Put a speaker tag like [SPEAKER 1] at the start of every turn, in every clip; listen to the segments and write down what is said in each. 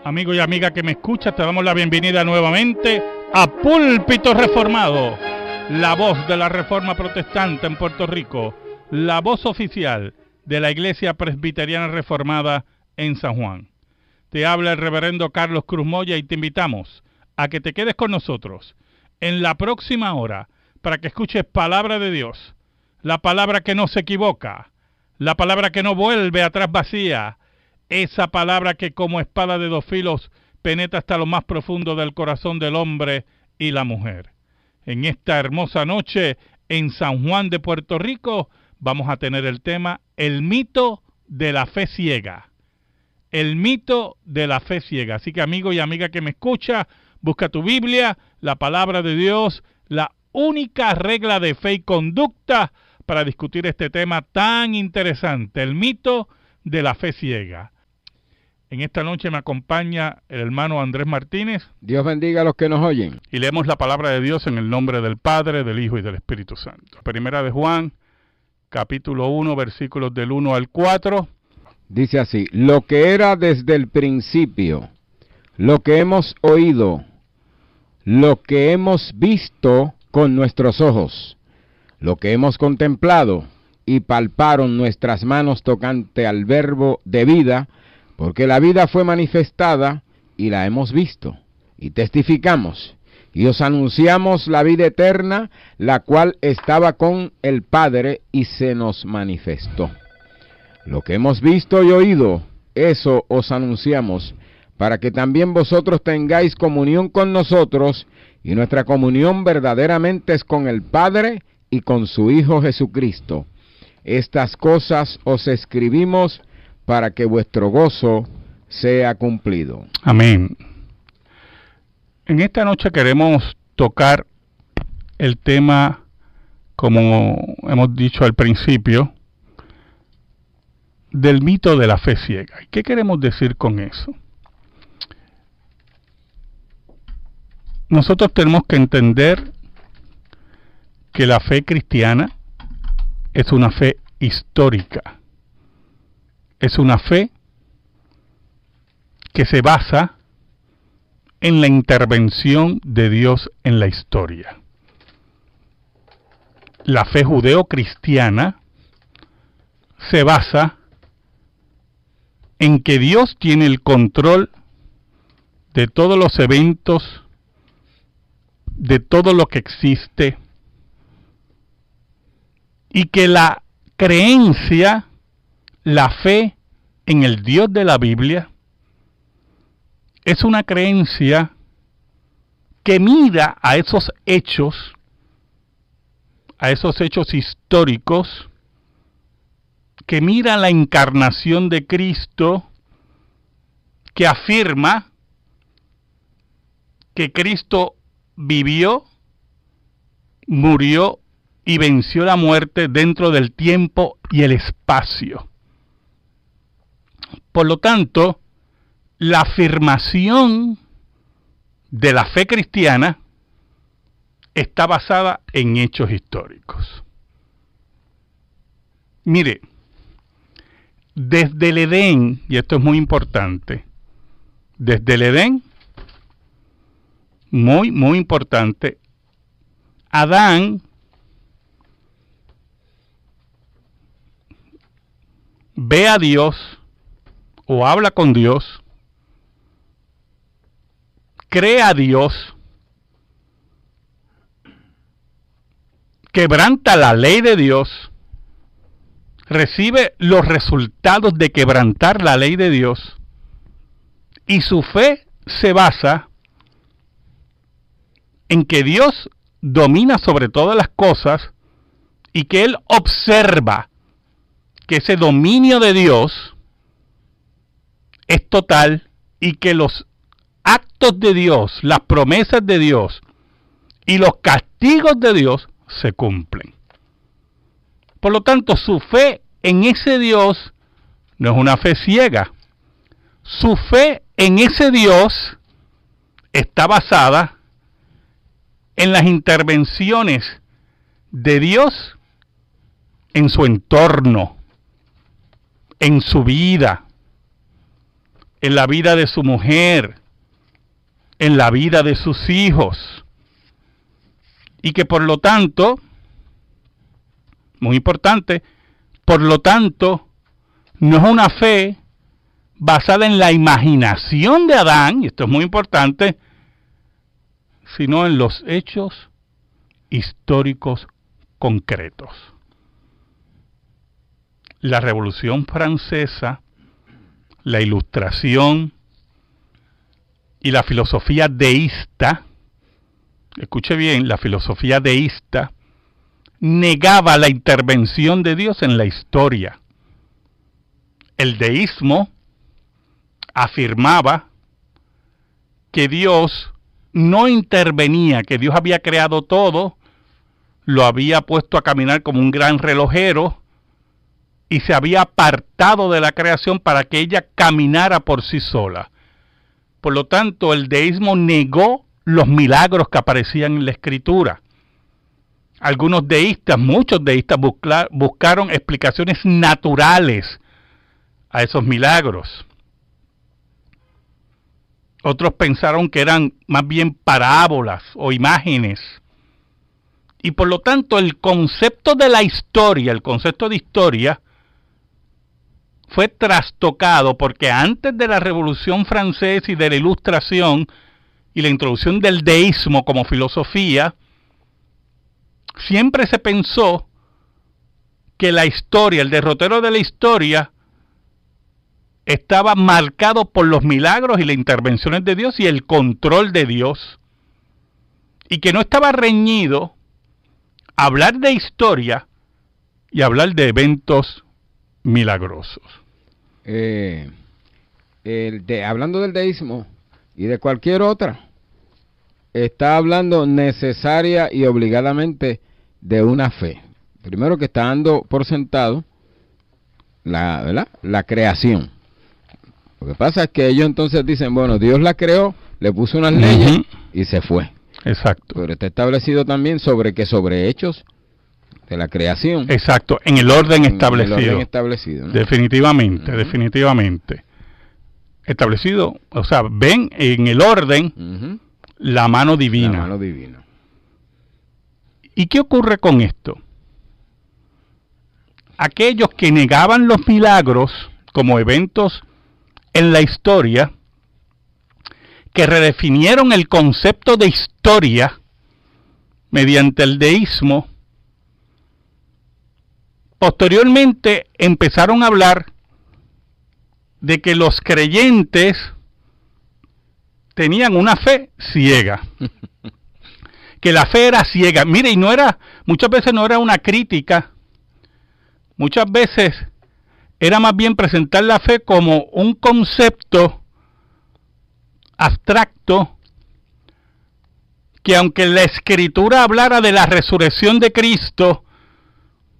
[SPEAKER 1] Amigo y amiga que me escuchas, te damos la bienvenida nuevamente a Púlpito Reformado, la voz de la Reforma Protestante en Puerto Rico, la voz oficial de la Iglesia Presbiteriana Reformada en San Juan. Te habla el reverendo Carlos Cruz Moya y te invitamos a que te quedes con nosotros en la próxima hora para que escuches palabra de Dios, la palabra que no se equivoca, la palabra que no vuelve atrás vacía, esa palabra que como espada de dos filos penetra hasta lo más profundo del corazón del hombre y la mujer. En esta hermosa noche en San Juan de Puerto Rico vamos a tener el tema el mito de la fe ciega. El mito de la fe ciega. Así que amigo y amiga que me escucha, busca tu Biblia, la palabra de Dios, la única regla de fe y conducta para discutir este tema tan interesante, el mito de la fe ciega. En esta noche me acompaña el hermano Andrés Martínez.
[SPEAKER 2] Dios bendiga a los que nos oyen.
[SPEAKER 1] Y leemos la palabra de Dios en el nombre del Padre, del Hijo y del Espíritu Santo. Primera de Juan, capítulo 1, versículos del 1 al 4.
[SPEAKER 2] Dice así: lo que era desde el principio, lo que hemos oído, lo que hemos visto con nuestros ojos, lo que hemos contemplado y palparon nuestras manos tocante al verbo de vida, porque la vida fue manifestada y la hemos visto, y testificamos, y os anunciamos la vida eterna, la cual estaba con el Padre y se nos manifestó. Lo que hemos visto y oído, eso os anunciamos, para que también vosotros tengáis comunión con nosotros, y nuestra comunión verdaderamente es con el Padre y con su Hijo Jesucristo. Estas cosas os escribimos para que vuestro gozo sea cumplido.
[SPEAKER 1] Amén. En esta noche queremos tocar el tema, como hemos dicho al principio, del mito de la fe ciega. ¿Qué queremos decir con eso? Nosotros tenemos que entender que la fe cristiana es una fe histórica. Es una fe que se basa en la intervención de Dios en la historia. La fe judeo-cristiana se basa en que Dios tiene el control de todos los eventos, de todo lo que existe, y que la creencia, la fe en el Dios de la Biblia, es una creencia que mira a esos hechos históricos, que mira la encarnación de Cristo, que afirma que Cristo vivió, murió y venció la muerte dentro del tiempo y el espacio. Por lo tanto, la afirmación de la fe cristiana está basada en hechos históricos. Mire, desde el Edén, y esto es muy importante, desde el Edén, muy importante, Adán ve a Dios o habla con Dios, cree a Dios, quebranta la ley de Dios, recibe los resultados de quebrantar la ley de Dios, y su fe se basa en que Dios domina sobre todas las cosas y que Él observa que ese dominio de Dios es total y que los actos de Dios, las promesas de Dios y los castigos de Dios se cumplen. Por lo tanto, su fe en ese Dios no es una fe ciega. Su fe en ese Dios está basada en las intervenciones de Dios en su entorno, en su vida. en la vida de su mujer, en la vida de sus hijos, y que por lo tanto, muy importante, por lo tanto, no es una fe basada en la imaginación de Adán, y esto es muy importante, sino en los hechos históricos concretos. La Revolución Francesa, la Ilustración y la filosofía deísta, escuche bien, la filosofía deísta negaba la intervención de Dios en la historia. El deísmo afirmaba que Dios no intervenía, que Dios había creado todo, lo había puesto a caminar como un gran relojero y se había apartado de la creación para que ella caminara por sí sola. Por lo tanto, el deísmo negó los milagros que aparecían en la Escritura. Algunos deístas, muchos deístas buscaron explicaciones naturales a esos milagros. Otros pensaron que eran más bien parábolas o imágenes. Y por lo tanto el concepto de la historia, el concepto de historia, fue trastocado porque antes de la Revolución Francesa y de la Ilustración y la introducción del deísmo como filosofía, siempre se pensó que la historia, el derrotero de la historia, estaba marcado por los milagros y las intervenciones de Dios y el control de Dios, y que no estaba reñido hablar de historia y hablar de eventos milagrosos.
[SPEAKER 2] Hablando del deísmo y de cualquier otra, está hablando necesaria y obligadamente de una fe. Primero, que está dando por sentado la creación. Lo que pasa es que ellos entonces dicen, bueno, Dios la creó, le puso unas leyes y se fue.
[SPEAKER 1] Exacto.
[SPEAKER 2] Pero está establecido también sobre hechos de la creación.
[SPEAKER 1] Exacto, en el orden establecido.
[SPEAKER 2] En el orden establecido, ¿no?
[SPEAKER 1] Definitivamente, definitivamente. Establecido, o sea, ven en el orden la mano divina.
[SPEAKER 2] La mano divina.
[SPEAKER 1] ¿Y qué ocurre con esto? Aquellos que negaban los milagros como eventos en la historia, que redefinieron el concepto de historia mediante el deísmo, posteriormente empezaron a hablar de que los creyentes tenían una fe ciega, que la fe era ciega. Mire, y muchas veces no era una crítica, muchas veces era más bien presentar la fe como un concepto abstracto, que aunque la Escritura hablara de la resurrección de Cristo,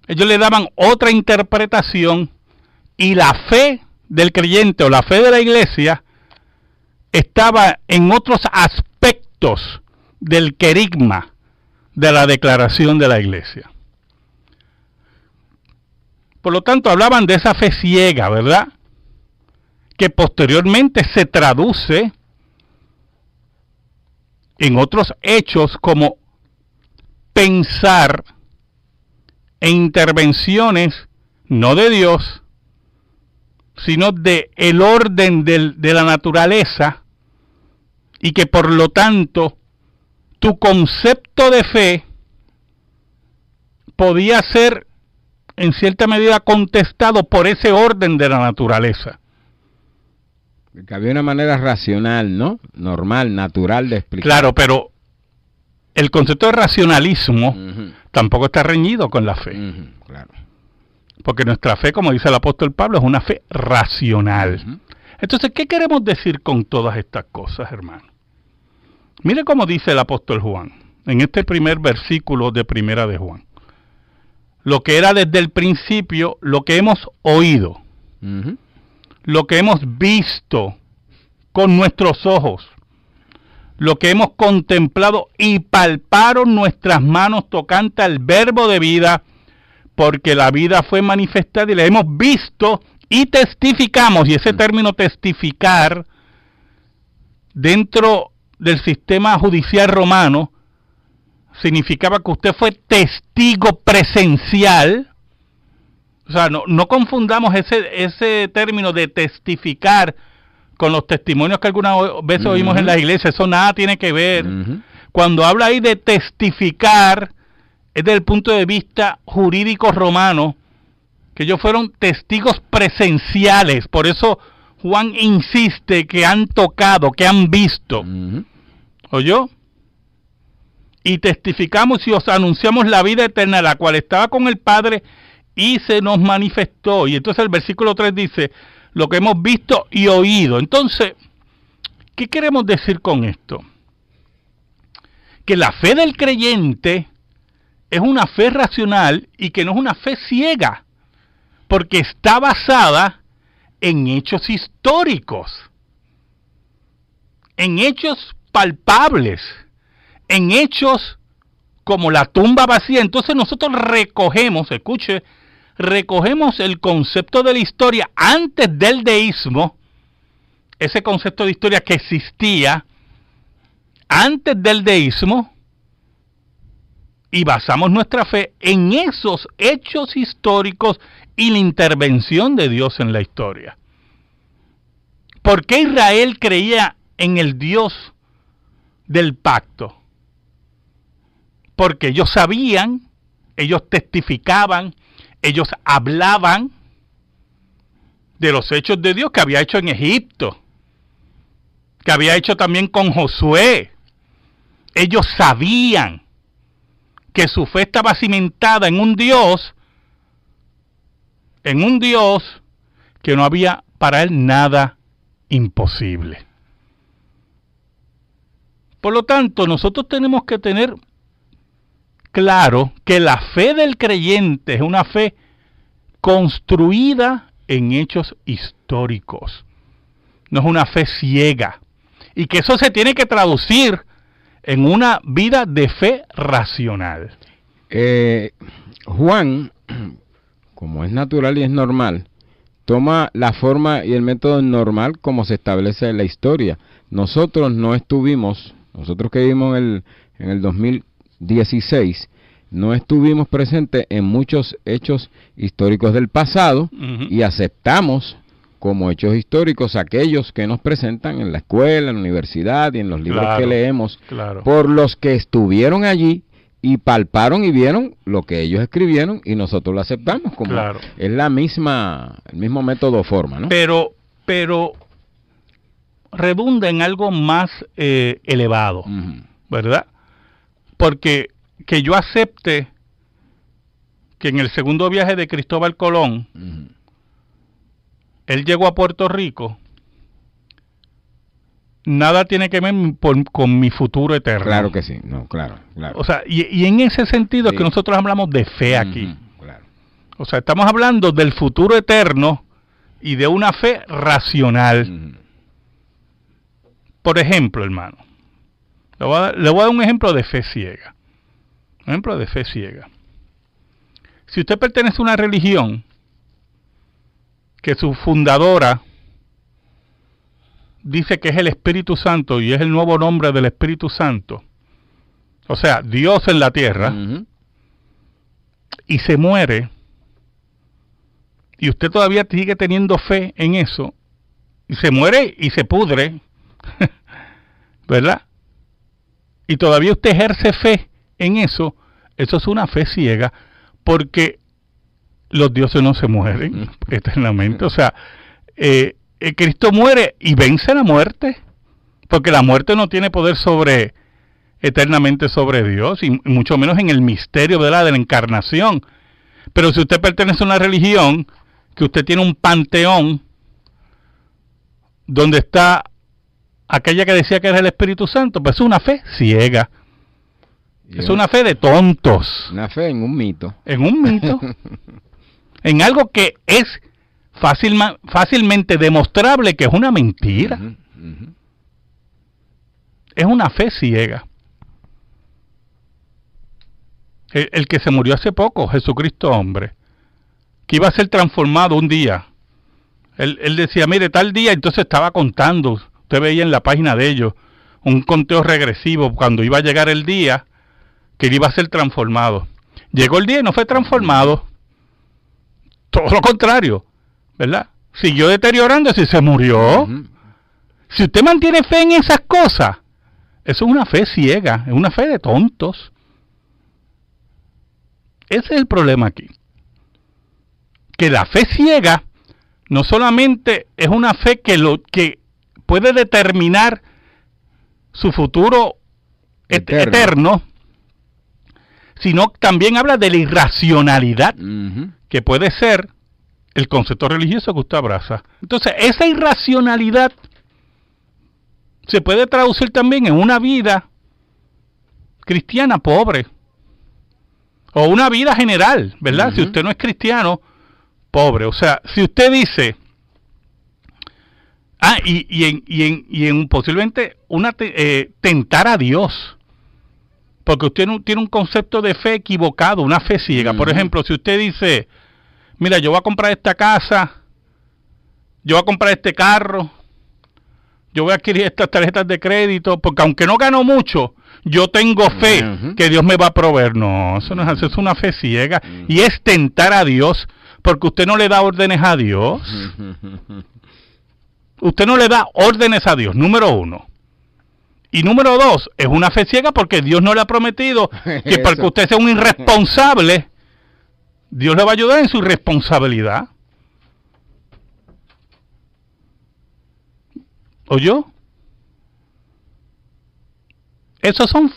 [SPEAKER 1] ellos le daban otra interpretación, y la fe del creyente o la fe de la iglesia estaba en otros aspectos del querigma de la declaración de la iglesia. Por lo tanto, hablaban de esa fe ciega, ¿verdad? Que posteriormente se traduce en otros hechos como pensar en intervenciones no de Dios, sino de el orden de la naturaleza, y que por lo tanto tu concepto de fe podía ser en cierta medida contestado por ese orden de la naturaleza.
[SPEAKER 2] Que había una manera racional, ¿no? Normal, natural de explicar.
[SPEAKER 1] Claro, pero el concepto de racionalismo tampoco está reñido con la fe.
[SPEAKER 2] Claro.
[SPEAKER 1] Porque nuestra fe, como dice el apóstol Pablo, es una fe racional. Entonces, ¿qué queremos decir con todas estas cosas, hermano? Mire cómo dice el apóstol Juan, en este primer versículo de Primera de Juan. Lo que era desde el principio, lo que hemos oído, lo que hemos visto con nuestros ojos, lo que hemos contemplado y palparon nuestras manos tocante al verbo de vida, porque la vida fue manifestada y la hemos visto y testificamos, y ese término testificar dentro del sistema judicial romano significaba que usted fue testigo presencial. O sea, no confundamos ese término de testificar con los testimonios que algunas veces oímos en las iglesias. Eso nada tiene que ver. Cuando habla ahí de testificar, es desde el punto de vista jurídico romano, que ellos fueron testigos presenciales. Por eso Juan insiste que han tocado, que han visto. ¿Oyó? Y testificamos y os anunciamos la vida eterna, la cual estaba con el Padre y se nos manifestó. Y entonces el versículo 3 dice, lo que hemos visto y oído. Entonces, ¿qué queremos decir con esto? Que la fe del creyente es una fe racional y que no es una fe ciega, porque está basada en hechos históricos, en hechos palpables, en hechos como la tumba vacía. Entonces nosotros recogemos, escuche, recogemos el concepto de la historia antes del deísmo, ese concepto de historia que existía antes del deísmo, y basamos nuestra fe en esos hechos históricos y la intervención de Dios en la historia. ¿Por qué Israel creía en el Dios del pacto? Porque ellos sabían, ellos testificaban, ellos hablaban de los hechos de Dios que había hecho en Egipto, que había hecho también con Josué. Ellos sabían que su fe estaba cimentada en un Dios que no había para él nada imposible. Por lo tanto, nosotros tenemos que tener claro que la fe del creyente es una fe construida en hechos históricos, no es una fe ciega, y que eso se tiene que traducir en una vida de fe racional.
[SPEAKER 2] Juan, como es natural y es normal, toma la forma y el método normal como se establece en la historia. Nosotros no estuvimos, nosotros que vivimos en el 2016, no estuvimos presentes en muchos hechos históricos del pasado y aceptamos como hechos históricos aquellos que nos presentan en la escuela, en la universidad y en los libros que leemos, por los que estuvieron allí y palparon y vieron lo que ellos escribieron y nosotros lo aceptamos como es la misma, el mismo método o forma, ¿no? Pero
[SPEAKER 1] redunda en algo más elevado, ¿verdad? Porque que yo acepte que en el segundo viaje de Cristóbal Colón, él llegó a Puerto Rico, nada tiene que ver con mi futuro eterno.
[SPEAKER 2] Claro que sí, no, claro.
[SPEAKER 1] O sea, y en ese sentido es que nosotros hablamos de fe aquí. O sea, estamos hablando del futuro eterno y de una fe racional. Por ejemplo, hermano, le voy a dar un ejemplo de fe ciega. Un ejemplo de fe ciega. Si usted pertenece a una religión que su fundadora dice que es el Espíritu Santo y es el nuevo nombre del Espíritu Santo, o sea, Dios en la tierra, y se muere, y usted todavía sigue teniendo fe en eso, y se muere y se pudre, ¿verdad? Y todavía usted ejerce fe en eso, eso es una fe ciega, porque los dioses no se mueren eternamente. O sea, Cristo muere y vence la muerte, porque la muerte no tiene poder eternamente sobre Dios, y mucho menos en el misterio de la encarnación. Pero si usted pertenece a una religión, que usted tiene un panteón, donde está aquella que decía que era el Espíritu Santo, pues es una fe ciega. Es una fe de tontos.
[SPEAKER 2] Una fe en un mito.
[SPEAKER 1] En un mito. En algo que es fácilmente demostrable que es una mentira. Es una fe ciega. El que se murió hace poco, Jesucristo hombre, que iba a ser transformado un día Él decía, mire, tal día, entonces estaba contando, usted veía en la página de ellos, un conteo regresivo cuando iba a llegar el día que él iba a ser transformado. Llegó el día y no fue transformado. Todo lo contrario, ¿verdad? Siguió deteriorándose y se murió. Si usted mantiene fe en esas cosas, eso es una fe ciega, es una fe de tontos. Ese es el problema aquí. Que la fe ciega no solamente es una fe que puede determinar su futuro eterno, sino también habla de la irracionalidad, que puede ser el concepto religioso que usted abraza. Entonces, esa irracionalidad se puede traducir también en una vida cristiana pobre, o una vida general, ¿verdad? Si usted no es cristiano, pobre. O sea, si usted dice, y en posiblemente tentar a Dios, porque usted tiene un concepto de fe equivocado, una fe ciega. Por ejemplo, si usted dice, mira, yo voy a comprar esta casa, yo voy a comprar este carro, yo voy a adquirir estas tarjetas de crédito, porque aunque no gano mucho, yo tengo fe que Dios me va a proveer. No, eso no es así, es una fe ciega. Y es tentar a Dios, porque usted no le da órdenes a Dios. Usted no le da órdenes a Dios, número uno. Y número dos, es una fe ciega porque Dios no le ha prometido que porque usted sea un irresponsable, Dios le va a ayudar en su irresponsabilidad. ¿Oyó? Esos son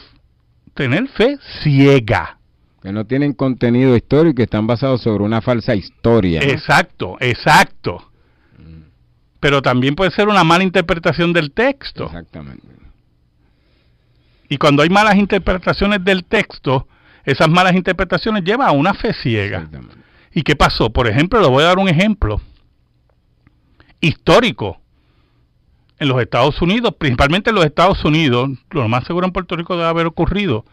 [SPEAKER 1] tener fe ciega.
[SPEAKER 2] Que no tienen contenido histórico y están basados sobre una falsa historia, ¿no?
[SPEAKER 1] Exacto, exacto. Pero también puede ser una mala interpretación del texto.
[SPEAKER 2] Exactamente.
[SPEAKER 1] Y cuando hay malas interpretaciones del texto, esas malas interpretaciones llevan a una fe ciega. ¿Y qué pasó? Por ejemplo, le voy a dar un ejemplo histórico. En los Estados Unidos, principalmente en los Estados Unidos, lo más seguro en Puerto Rico debe haber ocurrido.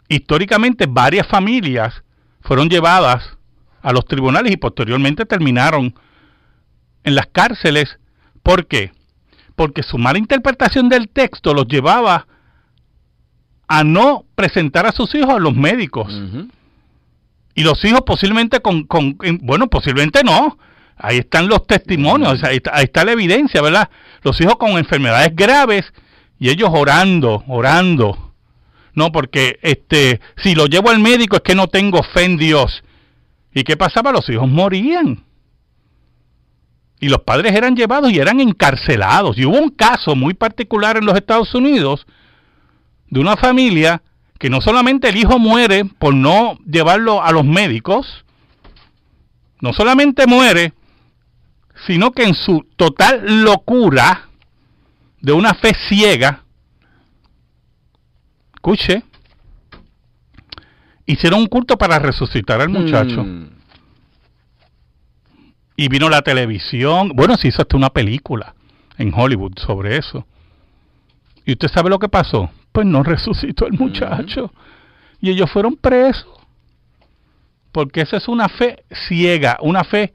[SPEAKER 1] Históricamente, varias familias fueron llevadas a los tribunales y posteriormente terminaron en las cárceles. ¿Por qué? Porque su mala interpretación del texto los llevaba a no presentar a sus hijos a los médicos. Y los hijos posiblemente bueno, posiblemente no. Ahí están los testimonios, ahí está la evidencia, ¿verdad? Los hijos con enfermedades graves y ellos orando. No, porque si lo llevo al médico es que no tengo fe en Dios. ¿Y qué pasaba? Los hijos morían. Y los padres eran llevados y eran encarcelados. Y hubo un caso muy particular en los Estados Unidos de una familia que no solamente el hijo muere por no llevarlo a los médicos, no solamente muere, sino que en su total locura de una fe ciega, escuche, hicieron un culto para resucitar al muchacho. Y vino la televisión, bueno, se hizo hasta una película en Hollywood sobre eso. ¿Y usted sabe lo que pasó? Pues no resucitó el muchacho. Y ellos fueron presos. Porque esa es una fe ciega, una fe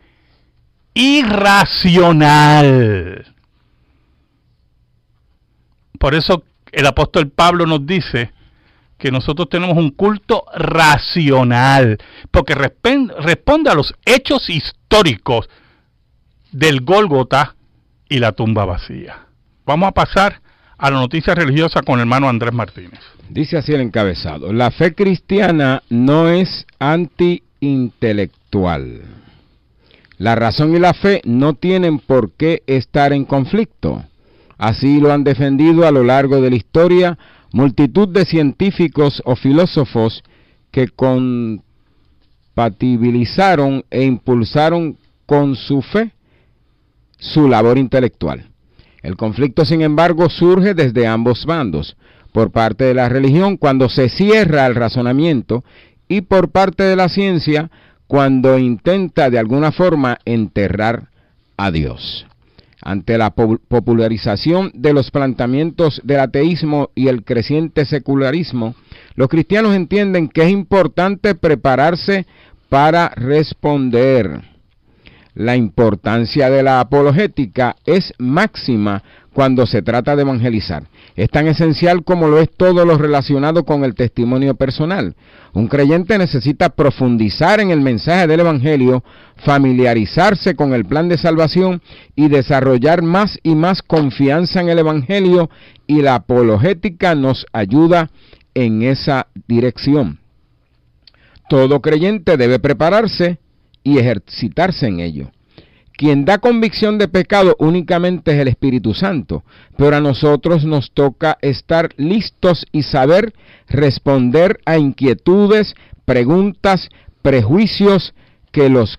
[SPEAKER 1] irracional. Por eso el apóstol Pablo nos dice que nosotros tenemos un culto racional, porque responde a los hechos históricos del Gólgota y la tumba vacía. Vamos a pasar a la noticia religiosa con el hermano Andrés Martínez.
[SPEAKER 2] Dice así el encabezado: la fe cristiana no es anti-intelectual. La razón y la fe no tienen por qué estar en conflicto. Así lo han defendido a lo largo de la historia multitud de científicos o filósofos que compatibilizaron e impulsaron con su fe su labor intelectual. El conflicto, sin embargo, surge desde ambos bandos, por parte de la religión cuando se cierra el razonamiento y por parte de la ciencia cuando intenta de alguna forma enterrar a Dios. Ante la popularización de los planteamientos del ateísmo y el creciente secularismo, los cristianos entienden que es importante prepararse para responder. la importancia de la apologética es máxima cuando se trata de evangelizar. Es tan esencial como lo es todo lo relacionado con el testimonio personal. Un creyente necesita profundizar en el mensaje del Evangelio, familiarizarse con el plan de salvación y desarrollar más y más confianza en el Evangelio, y la apologética nos ayuda en esa dirección. Todo creyente debe prepararse y ejercitarse en ello. Quien da convicción de pecado únicamente es el Espíritu Santo, pero a nosotros nos toca estar listos y saber responder a inquietudes, preguntas, prejuicios que los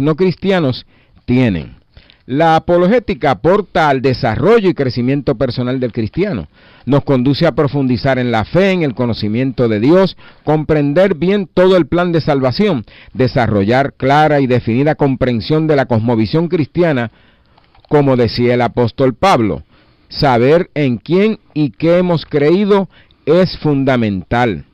[SPEAKER 2] no cristianos tienen. La apologética aporta al desarrollo y crecimiento personal del cristiano. Nos conduce a profundizar en la fe, en el conocimiento de Dios, comprender bien todo el plan de salvación, desarrollar clara y definida comprensión de la cosmovisión cristiana, como decía el apóstol Pablo. Saber en quién y qué hemos creído es fundamental.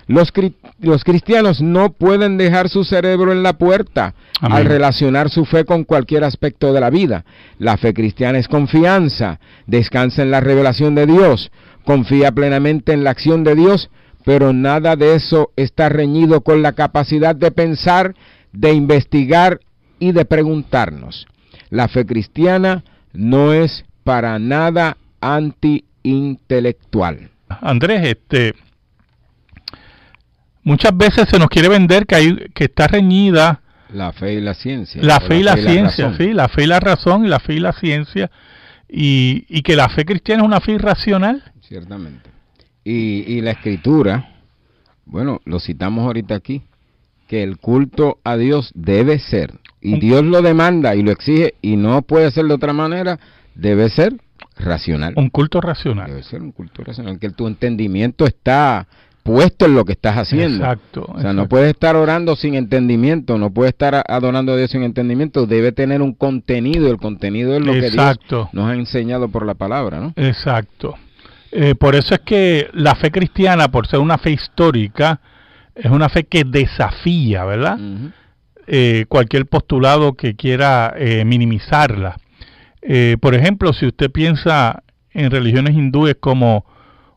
[SPEAKER 2] Los cristianos no pueden dejar su cerebro en la puerta. Amén. Al relacionar su fe con cualquier aspecto de la vida. La fe cristiana es confianza, descansa en la revelación de Dios, confía plenamente en la acción de Dios, pero nada de eso está reñido con la capacidad de pensar, de investigar y de preguntarnos. La fe cristiana no es para nada anti-intelectual.
[SPEAKER 1] Andrés, muchas veces se nos quiere vender que está reñida
[SPEAKER 2] la fe y la ciencia.
[SPEAKER 1] La fe y la ciencia, sí, la fe y la razón, y la fe y la ciencia, y que la fe cristiana es una fe irracional.
[SPEAKER 2] Ciertamente. Y la Escritura, bueno, lo citamos ahorita aquí, que el culto a Dios debe ser, y Dios lo demanda y lo exige, y no puede ser de otra manera, debe ser racional.
[SPEAKER 1] Un culto racional.
[SPEAKER 2] Debe ser un culto racional, que tu entendimiento está puesto en lo que estás haciendo.
[SPEAKER 1] Exacto.
[SPEAKER 2] O sea, no puedes estar orando sin entendimiento, no puedes estar adorando a Dios sin entendimiento, debe tener un contenido, y el contenido es lo que Dios nos ha enseñado por la palabra, ¿no?
[SPEAKER 1] Exacto. Por eso es que la fe cristiana, por ser una fe histórica, es una fe que desafía, ¿verdad? Cualquier postulado que quiera minimizarla. Por ejemplo, si usted piensa en religiones hindúes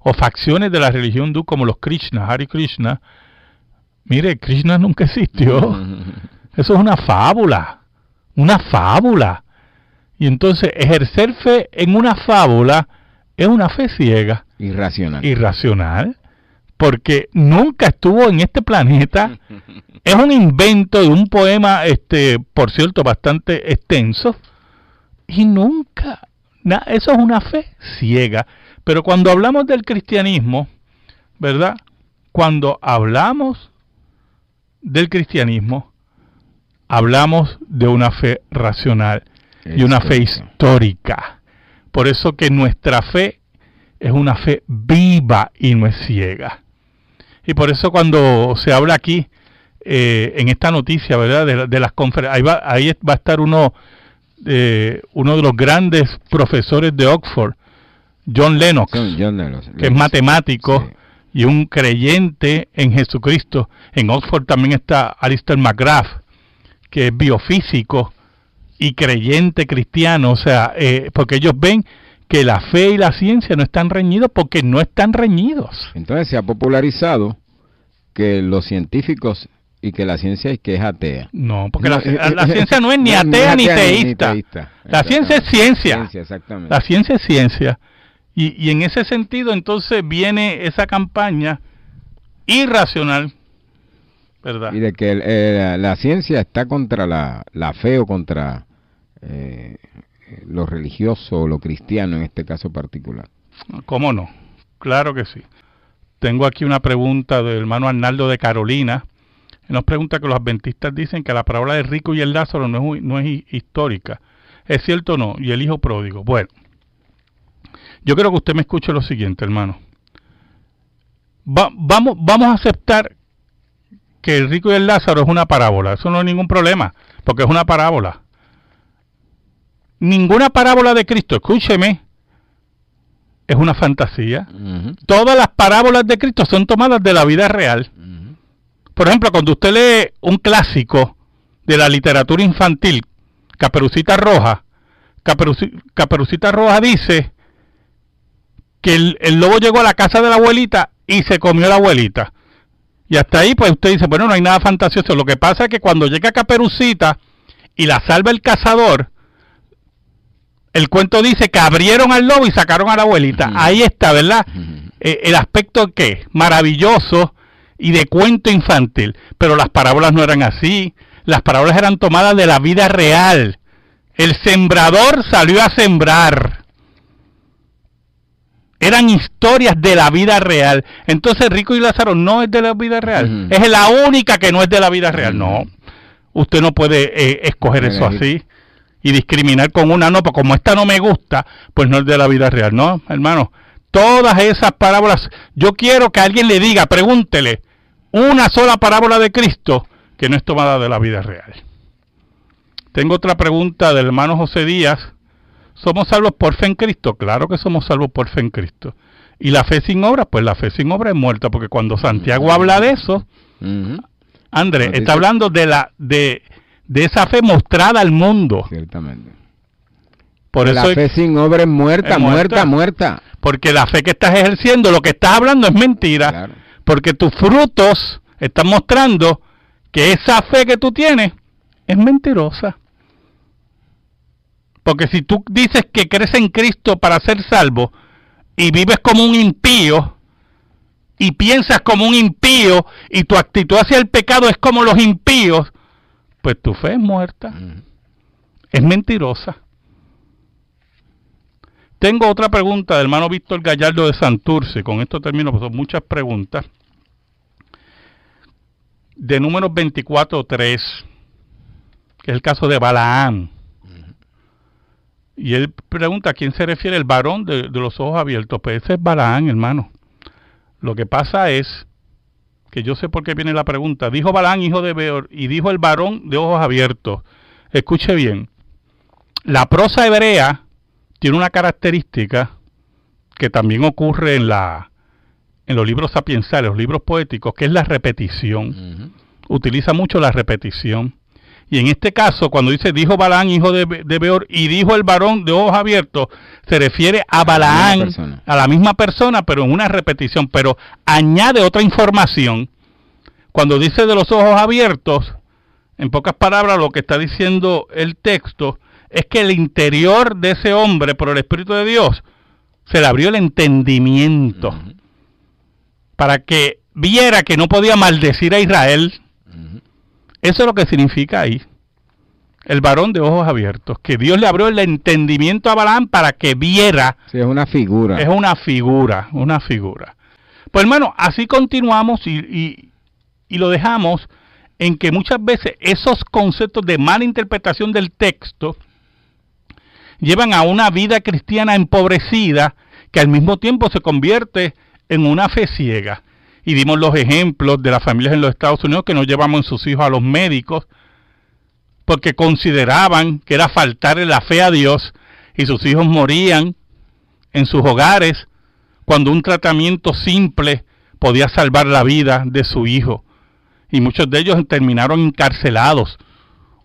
[SPEAKER 1] o facciones de la religión hindú como los Krishna, Hare Krishna, mire, Krishna nunca existió. Eso es una fábula. Y entonces ejercer fe en una fábula es una fe ciega. Irracional. Porque nunca estuvo en este planeta. Es un invento de un poema, por cierto, bastante extenso. Y nunca, eso es una fe ciega. Pero cuando hablamos del cristianismo, ¿verdad? Cuando hablamos del cristianismo, hablamos de una fe racional y una fe histórica. Por eso que nuestra fe es una fe viva y no es ciega. Y por eso cuando se habla aquí, en esta noticia, ¿verdad? De las conferencias, ahí va a estar uno de los grandes profesores de Oxford, John Lennox, que es matemático, sí, y un creyente en Jesucristo. En Oxford también está Alistair McGrath, que es biofísico y creyente cristiano, o sea, porque ellos ven que la fe y la ciencia no están reñidos, porque no están reñidos.
[SPEAKER 2] Entonces se ha popularizado que los científicos y que la ciencia es que es atea.
[SPEAKER 1] No, porque la ciencia no es ni atea ni teísta. La ciencia es ciencia.
[SPEAKER 2] Exactamente.
[SPEAKER 1] La ciencia es ciencia. Y en ese sentido, entonces, viene esa campaña irracional, ¿verdad?
[SPEAKER 2] Y de que la ciencia está contra la fe o contra lo religioso o lo cristiano en este caso particular.
[SPEAKER 1] ¿Cómo no? Claro que sí. Tengo aquí una pregunta del hermano Arnaldo de Carolina. Él nos pregunta que los adventistas dicen que la parábola del rico y el Lázaro no es histórica. ¿Es cierto o no? Y el hijo pródigo. Bueno, yo quiero que usted me escuche lo siguiente, hermano. Vamos a aceptar que el rico y el Lázaro es una parábola. Eso no es ningún problema, porque es una parábola. Ninguna parábola de Cristo, escúcheme, es una fantasía. Todas las parábolas de Cristo son tomadas de la vida real. Por ejemplo, cuando usted lee un clásico de la literatura infantil, Caperucita Roja. Caperucita Roja dice que el lobo llegó a la casa de la abuelita y se comió a la abuelita. Y hasta ahí pues usted dice, bueno, no hay nada fantasioso. Lo que pasa es que cuando llega Caperucita y la salva el cazador, el cuento dice que abrieron al lobo y sacaron a la abuelita. Ahí está, ¿verdad? El aspecto que maravilloso y de cuento infantil. Pero las parábolas no eran así. Las parábolas eran tomadas de la vida real. El sembrador salió a sembrar. Eran historias de la vida real. Entonces Rico y Lázaro no es de la vida real. Es la única que no es de la vida real. No. Usted no puede escoger eso así y discriminar con una. No, pues como esta no me gusta, pues no es de la vida real. No, hermano. Todas esas parábolas, yo quiero que alguien le diga, pregúntele, una sola parábola de Cristo que no es tomada de la vida real. Tengo otra pregunta del hermano José Díaz. ¿Somos salvos por fe en Cristo? Claro que somos salvos por fe en Cristo. ¿Y la fe sin obra? Pues la fe sin obra es muerta, porque cuando Santiago habla de eso, Andrés, está hablando de esa fe mostrada al mundo.
[SPEAKER 2] Ciertamente.
[SPEAKER 1] Por eso
[SPEAKER 2] la fe sin obra es muerta, muerta.
[SPEAKER 1] Porque la fe que estás ejerciendo, lo que estás hablando es mentira. Claro. Porque tus frutos están mostrando que esa fe que tú tienes es mentirosa. Porque si tú dices que crees en Cristo para ser salvo y vives como un impío y piensas como un impío y tu actitud hacia el pecado es como los impíos, pues tu fe es muerta. Es mentirosa. Tengo otra pregunta del hermano Víctor Gallardo de Santurce. Con esto termino, pues son muchas preguntas. De Números 24:3, que es el caso de Balaam. Y él pregunta a quién se refiere el varón de los ojos abiertos. Pues ese es Balaam, hermano. Lo que pasa es que yo sé por qué viene la pregunta. Dijo Balaam, hijo de Beor, y dijo el varón de ojos abiertos. Escuche bien. La prosa hebrea tiene una característica que también ocurre en los libros sapiensales, los libros poéticos, que es la repetición. Utiliza mucho la repetición. Y en este caso, cuando dice, dijo Balaam, hijo de Beor, y dijo el varón de ojos abiertos, se refiere a Balaam, a la misma persona, pero en una repetición. Pero añade otra información. Cuando dice de los ojos abiertos, en pocas palabras, lo que está diciendo el texto es que el interior de ese hombre, por el Espíritu de Dios, se le abrió el entendimiento para que viera que no podía maldecir a Israel. Eso es lo que significa ahí. El varón de ojos abiertos. Que Dios le abrió el entendimiento a Balaam para que viera.
[SPEAKER 2] Sí, es una figura.
[SPEAKER 1] Es una figura. Pues hermano, así continuamos y lo dejamos en que muchas veces esos conceptos de mala interpretación del texto llevan a una vida cristiana empobrecida que al mismo tiempo se convierte en una fe ciega. Y dimos los ejemplos de las familias en los Estados Unidos que no llevaban a sus hijos a los médicos porque consideraban que era faltarle la fe a Dios y sus hijos morían en sus hogares cuando un tratamiento simple podía salvar la vida de su hijo. Y muchos de ellos terminaron encarcelados.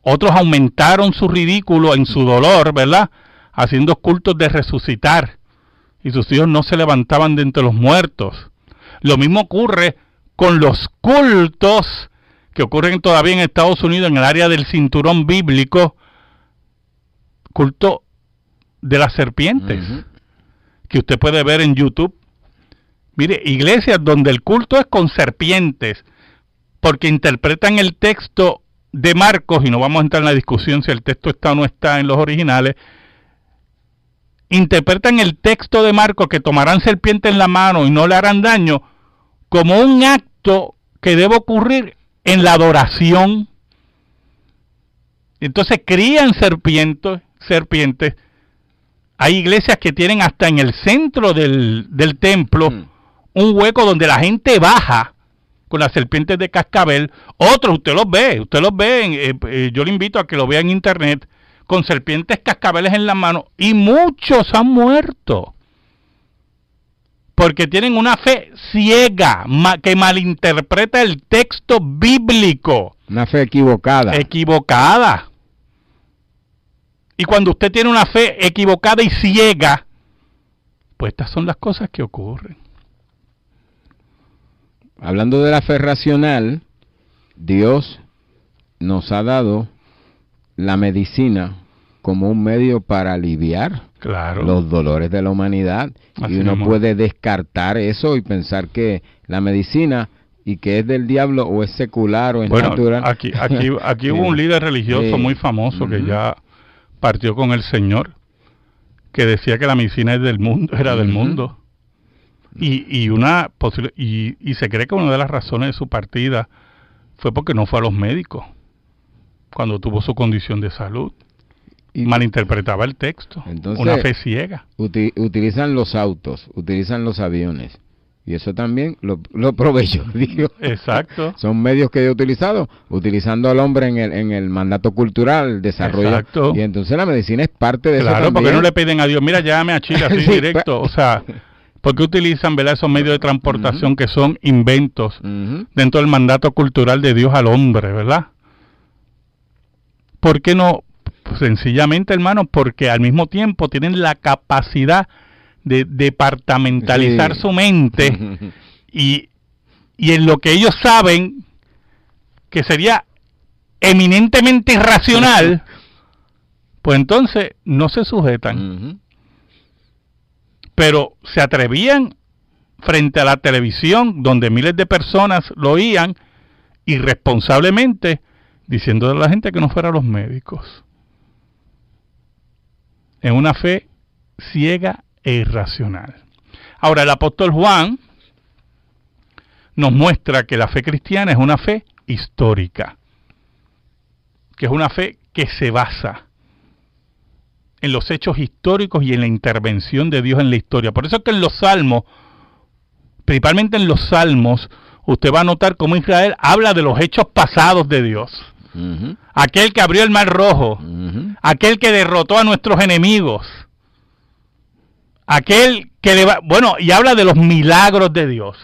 [SPEAKER 1] Otros aumentaron su ridículo en su dolor, ¿verdad? Haciendo cultos de resucitar. Y sus hijos no se levantaban de entre los muertos. Lo mismo ocurre con los cultos que ocurren todavía en Estados Unidos en el área del cinturón bíblico. Culto de las serpientes. Que usted puede ver en YouTube. Mire, iglesias donde el culto es con serpientes. Porque interpretan el texto de Marcos, y no vamos a entrar en la discusión si el texto está o no está en los originales, interpretan el texto de Marcos, que tomarán serpiente en la mano y no le harán daño, como un acto que debe ocurrir en la adoración. Entonces crían serpientes. Hay iglesias que tienen hasta en el centro del templo un hueco donde la gente baja con las serpientes de cascabel. Otros, usted los ve, yo le invito a que lo vea en internet, con serpientes cascabeles en la mano, y muchos han muerto, porque tienen una fe ciega, que malinterpreta el texto bíblico.
[SPEAKER 2] Una fe equivocada.
[SPEAKER 1] Equivocada. Y cuando usted tiene una fe equivocada y ciega, pues estas son las cosas que ocurren.
[SPEAKER 2] Hablando de la fe racional, Dios nos ha dado la medicina como un medio para aliviar los dolores de la humanidad. Así y uno puede descartar eso y pensar que la medicina y que es del diablo o es secular o es natural.
[SPEAKER 1] Aquí hubo un líder religioso muy famoso que ya partió con el Señor, que decía que la medicina es del mundo, era del mundo. Y se cree que una de las razones de su partida fue porque no fue a los médicos cuando tuvo su condición de salud. Y malinterpretaba el texto. Entonces, una fe ciega.
[SPEAKER 2] Utilizan los autos, utilizan los aviones. Y eso también lo provecho, digo.
[SPEAKER 1] Exacto.
[SPEAKER 2] Son medios que he utilizado, utilizando al hombre en el mandato cultural, el desarrollo.
[SPEAKER 1] Exacto.
[SPEAKER 2] Y entonces la medicina es parte de eso también.
[SPEAKER 1] Claro, porque no le piden a Dios, mira, llámame a Chile así sí, directo. O sea, porque utilizan, ¿verdad?, esos medios de transportación que son inventos dentro del mandato cultural de Dios al hombre, ¿verdad? ¿Por qué no? Pues sencillamente, hermano, porque al mismo tiempo tienen la capacidad de departamentalizar su mente y en lo que ellos saben que sería eminentemente irracional, pues entonces no se sujetan. Pero se atrevían frente a la televisión, donde miles de personas lo oían, irresponsablemente, diciendo a la gente que no fuera a los médicos. En una fe ciega e irracional. Ahora, el apóstol Juan nos muestra que la fe cristiana es una fe histórica, que es una fe que se basa en los hechos históricos y en la intervención de Dios en la historia. Por eso es que en los salmos, principalmente en los salmos, usted va a notar cómo Israel habla de los hechos pasados de Dios. Aquel que abrió el mar rojo, aquel que derrotó a nuestros enemigos, aquel que y habla de los milagros de Dios.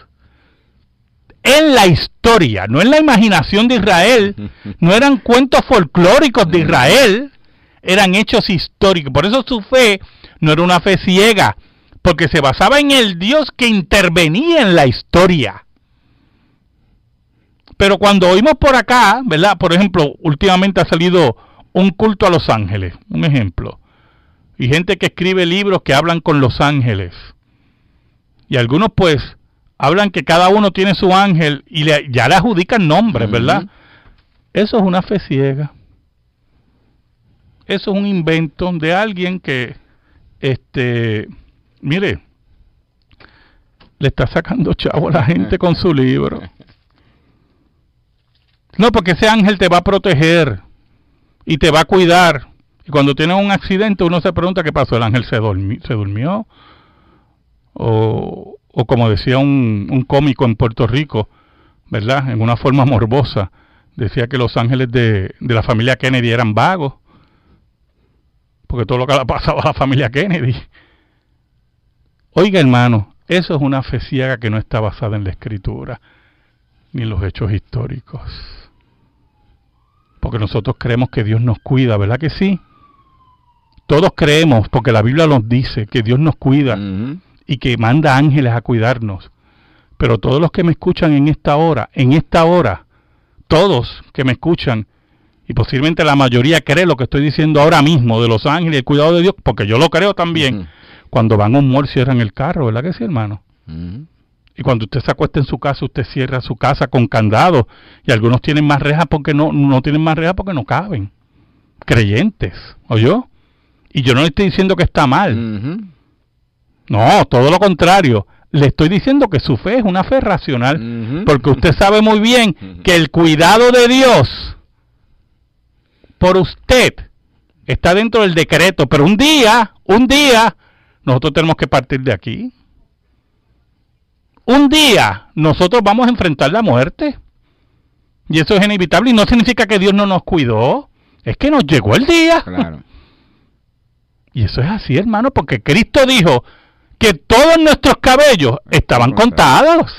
[SPEAKER 1] En la historia, no en la imaginación de Israel, no eran cuentos folclóricos de Israel, eran hechos históricos. Por eso su fe no era una fe ciega, porque se basaba en el Dios que intervenía en la historia. Pero cuando oímos por acá, ¿verdad? Por ejemplo, últimamente ha salido un culto a los ángeles, un ejemplo. Y gente que escribe libros que hablan con los ángeles. Y algunos pues hablan que cada uno tiene su ángel y ya le adjudican nombres, ¿verdad? Eso es una fe ciega. Eso es un invento de alguien que, mire, le está sacando chavo a la gente con su libro. No, porque ese ángel te va a proteger y te va a cuidar. Y cuando tienes un accidente, uno se pregunta qué pasó. ¿El ángel se durmió? O como decía un cómico en Puerto Rico, ¿verdad? En una forma morbosa, decía que los ángeles de la familia Kennedy eran vagos, porque todo lo que le pasaba a la familia Kennedy. Oiga, hermano, eso es una fe ciega que no está basada en la Escritura, ni en los hechos históricos. Porque nosotros creemos que Dios nos cuida, ¿verdad que sí? Todos creemos, porque la Biblia nos dice que Dios nos cuida y que manda ángeles a cuidarnos. Pero todos los que me escuchan en esta hora, todos que me escuchan, y posiblemente la mayoría cree lo que estoy diciendo ahora mismo de los ángeles y el cuidado de Dios, porque yo lo creo también. Cuando van a un mall cierran el carro, ¿verdad que sí, hermano? Y cuando usted se acuesta en su casa, usted cierra su casa con candado. Y algunos tienen más rejas porque no tienen más rejas porque no caben. Creyentes, ¿oyó? Y yo no le estoy diciendo que está mal. No, todo lo contrario. Le estoy diciendo que su fe es una fe racional. Porque usted sabe muy bien que el cuidado de Dios por usted está dentro del decreto. Pero un día, nosotros tenemos que partir de aquí. Un día nosotros vamos a enfrentar la muerte. Y eso es inevitable. Y no significa que Dios no nos cuidó. Es que nos llegó el día. Claro. Y eso es así, hermano, porque Cristo dijo que todos nuestros cabellos estaban contados.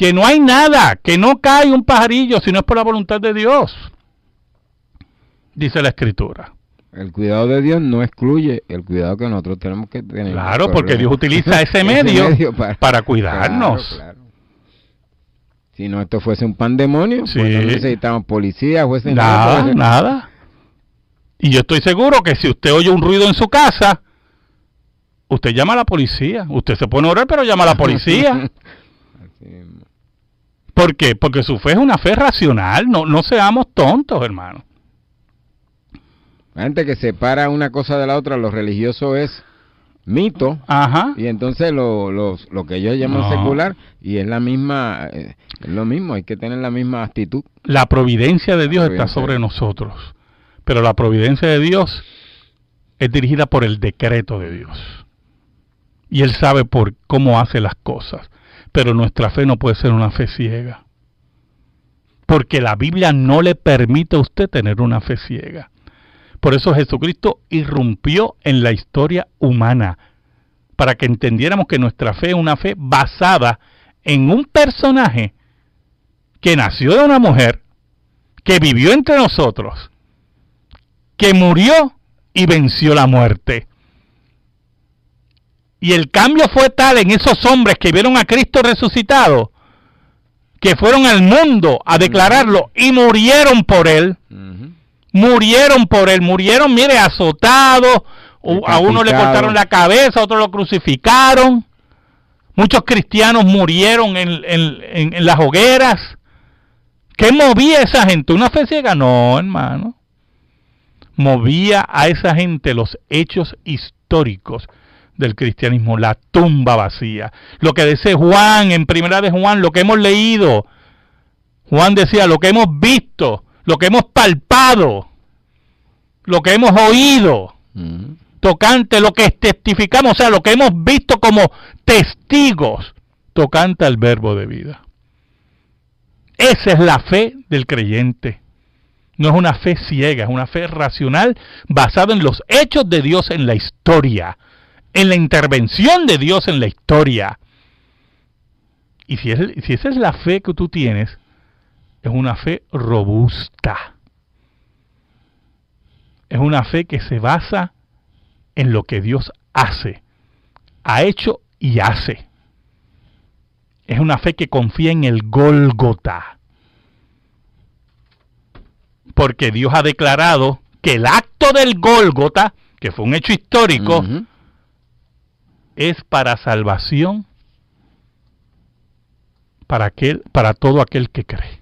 [SPEAKER 1] que no hay nada, que no cae un pajarillo si no es por la voluntad de Dios, dice la Escritura.
[SPEAKER 2] El cuidado de Dios no excluye el cuidado que nosotros tenemos que tener.
[SPEAKER 1] Claro, porque Dios utiliza ese medio para cuidarnos.
[SPEAKER 2] Claro. Si no esto fuese un pandemonio,
[SPEAKER 1] Sí.
[SPEAKER 2] pues no necesitamos policías, jueces,
[SPEAKER 1] Nada. Y yo estoy seguro que si usted oye un ruido en su casa, usted llama a la policía. Usted se pone a orar, pero llama a la policía. ¿Por qué? Porque su fe es una fe racional. No seamos tontos, hermano.
[SPEAKER 2] La gente que separa una cosa de la otra, lo religioso es mito.
[SPEAKER 1] Ajá.
[SPEAKER 2] Y entonces lo que ellos llaman secular, y es la misma, es lo mismo, hay que tener la misma actitud.
[SPEAKER 1] La providencia de Dios está sobre nosotros, pero la providencia de Dios es dirigida por el decreto de Dios. Y Él sabe por cómo hace las cosas, pero nuestra fe no puede ser una fe ciega. Porque la Biblia no le permite a usted tener una fe ciega. Por eso Jesucristo irrumpió en la historia humana, para que entendiéramos que nuestra fe es una fe basada en un personaje que nació de una mujer, que vivió entre nosotros, que murió y venció la muerte. Y el cambio fue tal en esos hombres que vieron a Cristo resucitado, que fueron al mundo a declararlo y murieron por Él. Murieron por Él, murieron, mire, azotados, a uno le cortaron la cabeza, a otro lo crucificaron. Muchos cristianos murieron en las hogueras. ¿Qué movía a esa gente? ¿Una fe ciega? No, hermano. Movía a esa gente los hechos históricos del cristianismo, la tumba vacía. Lo que dice Juan en Primera de Juan, lo que hemos leído. Juan decía, lo que hemos visto, lo que hemos palpado, lo que hemos oído, tocante lo que testificamos, o sea, lo que hemos visto como testigos, tocante al verbo de vida. Esa es la fe del creyente. No es una fe ciega, es una fe racional basada en los hechos de Dios en la historia, en la intervención de Dios en la historia. Y si esa es la fe que tú tienes, es una fe robusta. Es una fe que se basa en lo que Dios hace, ha hecho y hace. Es una fe que confía en el Gólgota. Porque Dios ha declarado que el acto del Gólgota, que fue un hecho histórico, es para salvación para todo aquel que cree.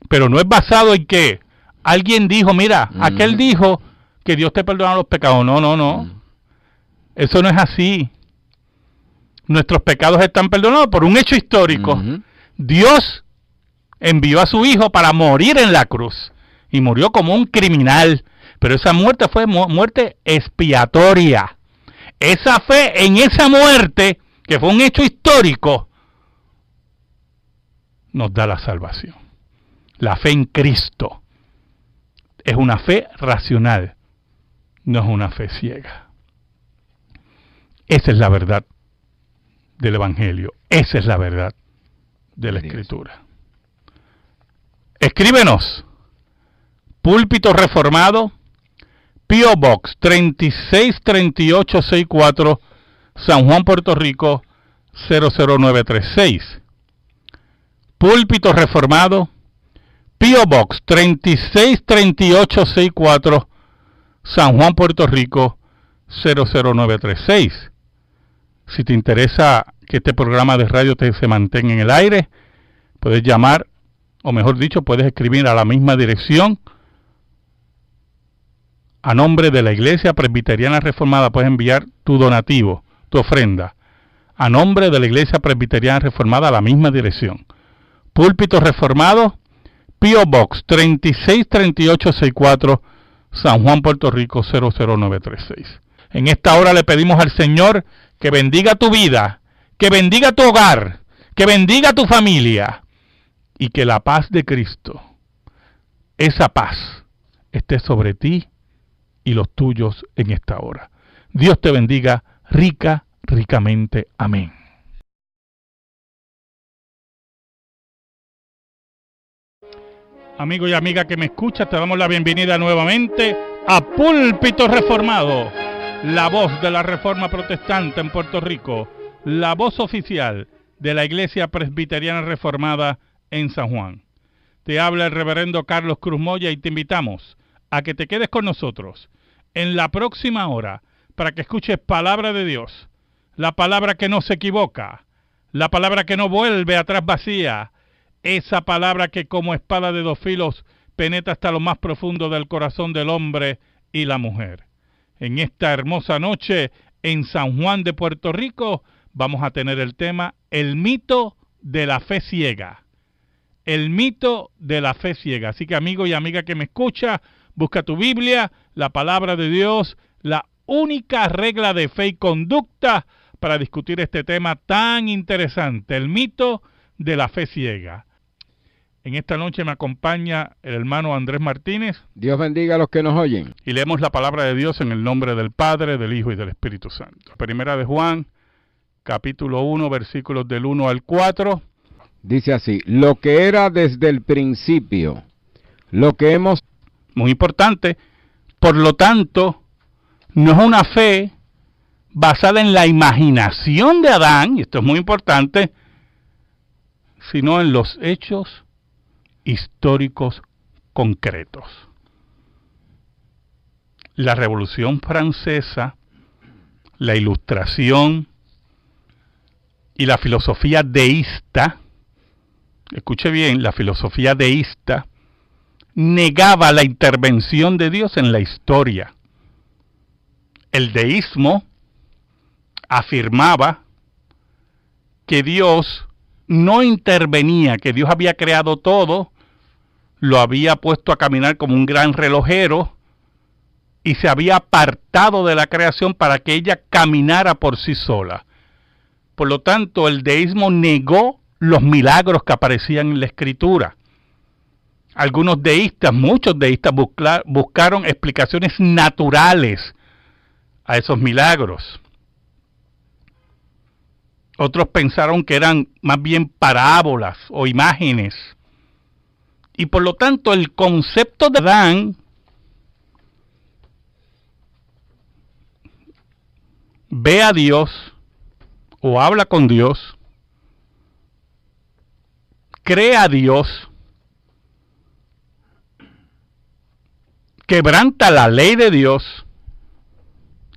[SPEAKER 1] Pero no es basado en que alguien dijo, mira, aquel dijo que Dios te perdona los pecados. No. Eso no es así. Nuestros pecados están perdonados por un hecho histórico. Dios envió a su Hijo para morir en la cruz. Y murió como un criminal. Pero esa muerte fue muerte expiatoria. Esa fe en esa muerte, que fue un hecho histórico, nos da la salvación. La fe en Cristo es una fe racional, no es una fe ciega. Esa es la verdad del Evangelio, esa es la verdad de la Escritura. Escríbenos, Púlpito Reformado, P.O. Box 363864, San Juan, Puerto Rico 00936. Púlpito Reformado, P.O. Box 363864, San Juan, Puerto Rico 00936. Si te interesa que este programa de radio se mantenga en el aire, puedes llamar, o mejor dicho, puedes escribir a la misma dirección. A nombre de la Iglesia Presbiteriana Reformada puedes enviar tu donativo, tu ofrenda. A nombre de la Iglesia Presbiteriana Reformada a la misma dirección. Púlpito Reformado, P.O. Box 363864, San Juan, Puerto Rico 00936. En esta hora le pedimos al Señor que bendiga tu vida, que bendiga tu hogar, que bendiga tu familia y que la paz de Cristo, esa paz, esté sobre ti y los tuyos en esta hora. Dios te bendiga ricamente. Amén. Amigo y amiga que me escuchas, te damos la bienvenida nuevamente a Púlpito Reformado, la voz de la Reforma Protestante en Puerto Rico, la voz oficial de la Iglesia Presbiteriana Reformada en San Juan. Te habla el reverendo Carlos Cruz Moya y te invitamos a que te quedes con nosotros en la próxima hora para que escuches palabra de Dios, la palabra que no se equivoca, la palabra que no vuelve atrás vacía, esa palabra que como espada de dos filos penetra hasta lo más profundo del corazón del hombre y la mujer. En esta hermosa noche en San Juan de Puerto Rico vamos a tener el tema el mito de la fe ciega. El mito de la fe ciega. Así que amigo y amiga que me escucha, busca tu Biblia, la palabra de Dios, la única regla de fe y conducta para discutir este tema tan interesante, el mito de la fe ciega. En esta noche me acompaña el hermano Andrés Martínez.
[SPEAKER 2] Dios bendiga a los que nos oyen.
[SPEAKER 1] Y leemos la palabra de Dios en el nombre del Padre, del Hijo y del Espíritu Santo. Primera de Juan, capítulo 1, versículos del 1 al 4.
[SPEAKER 2] Dice así: lo que era desde el principio, lo que hemos...
[SPEAKER 1] Muy importante, por lo tanto, no es una fe basada en la imaginación de Adán, y esto es muy importante, sino en los hechos históricos concretos. La Revolución Francesa, la Ilustración y la filosofía deísta, escuche bien, la filosofía deísta negaba la intervención de Dios en la historia. El deísmo afirmaba que Dios no intervenía, que Dios había creado todo, lo había puesto a caminar como un gran relojero y se había apartado de la creación para que ella caminara por sí sola. Por lo tanto, el deísmo negó los milagros que aparecían en la Escritura. Algunos deístas, muchos deístas buscaron explicaciones naturales a esos milagros. Otros pensaron que eran más bien parábolas o imágenes. Y por lo tanto el concepto de Adán ve a Dios o habla con Dios, cree a Dios, quebranta la ley de Dios,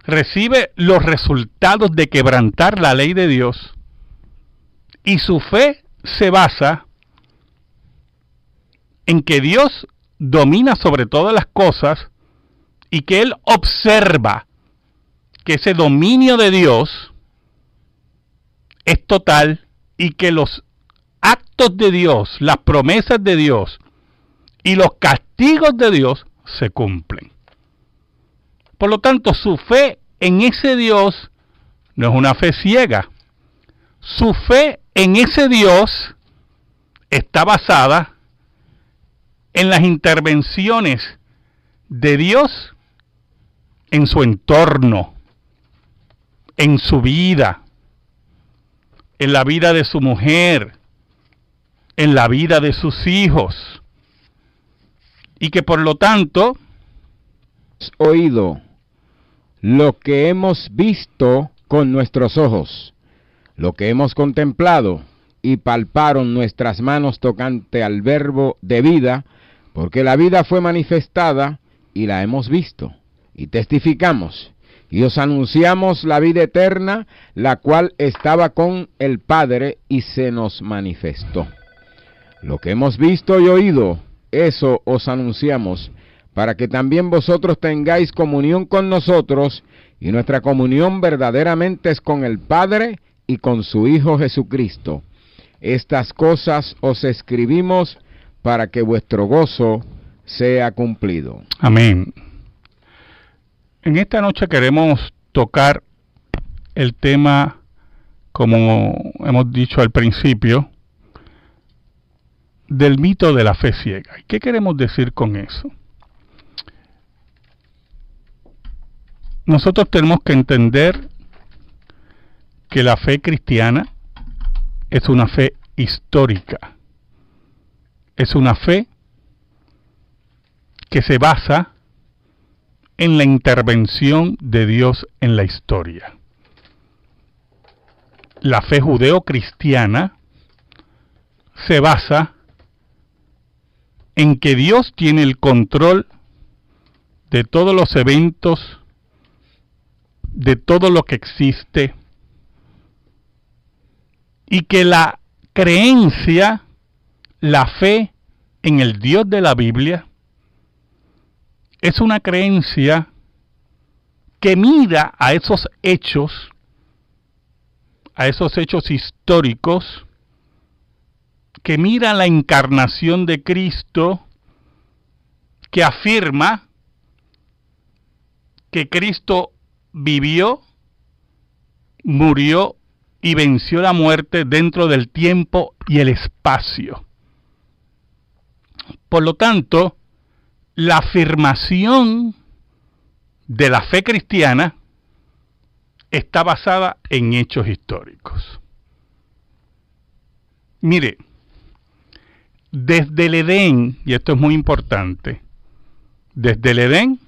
[SPEAKER 1] recibe los resultados de quebrantar la ley de Dios, y su fe se basa en que Dios domina sobre todas las cosas y que Él observa que ese dominio de Dios es total y que los actos de Dios, las promesas de Dios y los castigos de Dios se cumplen. Por lo tanto, su fe en ese Dios no es una fe ciega. Su fe en ese Dios está basada en las intervenciones de Dios en su entorno, en su vida, en la vida de su mujer, en la vida de sus hijos, y que por lo tanto
[SPEAKER 2] oído, lo que hemos visto con nuestros ojos, lo que hemos contemplado y palparon nuestras manos tocante al verbo de vida, porque la vida fue manifestada y la hemos visto, y testificamos, y os anunciamos la vida eterna, la cual estaba con el Padre y se nos manifestó. Lo que hemos visto y oído, eso os anunciamos, para que también vosotros tengáis comunión con nosotros, y nuestra comunión verdaderamente es con el Padre y con su Hijo Jesucristo. Estas cosas os escribimos para que vuestro gozo sea cumplido.
[SPEAKER 1] Amén. En esta noche queremos tocar el tema, como hemos dicho al principio, del mito de la fe ciega. ¿Qué queremos decir con eso? Nosotros tenemos que entender que la fe cristiana es una fe histórica. Es una fe que se basa en la intervención de Dios en la historia. La fe judeocristiana se basa en que Dios tiene el control de todos los eventos, de todo lo que existe, y que la creencia, la fe en el Dios de la Biblia, es una creencia que mira a esos hechos históricos, que mira la encarnación de Cristo, que afirma que Cristo vivió, murió y venció la muerte dentro del tiempo y el espacio. Por lo tanto, la afirmación de la fe cristiana está basada en hechos históricos. Mire, desde el Edén, y esto es muy importante, desde el Edén,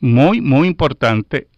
[SPEAKER 1] muy importante,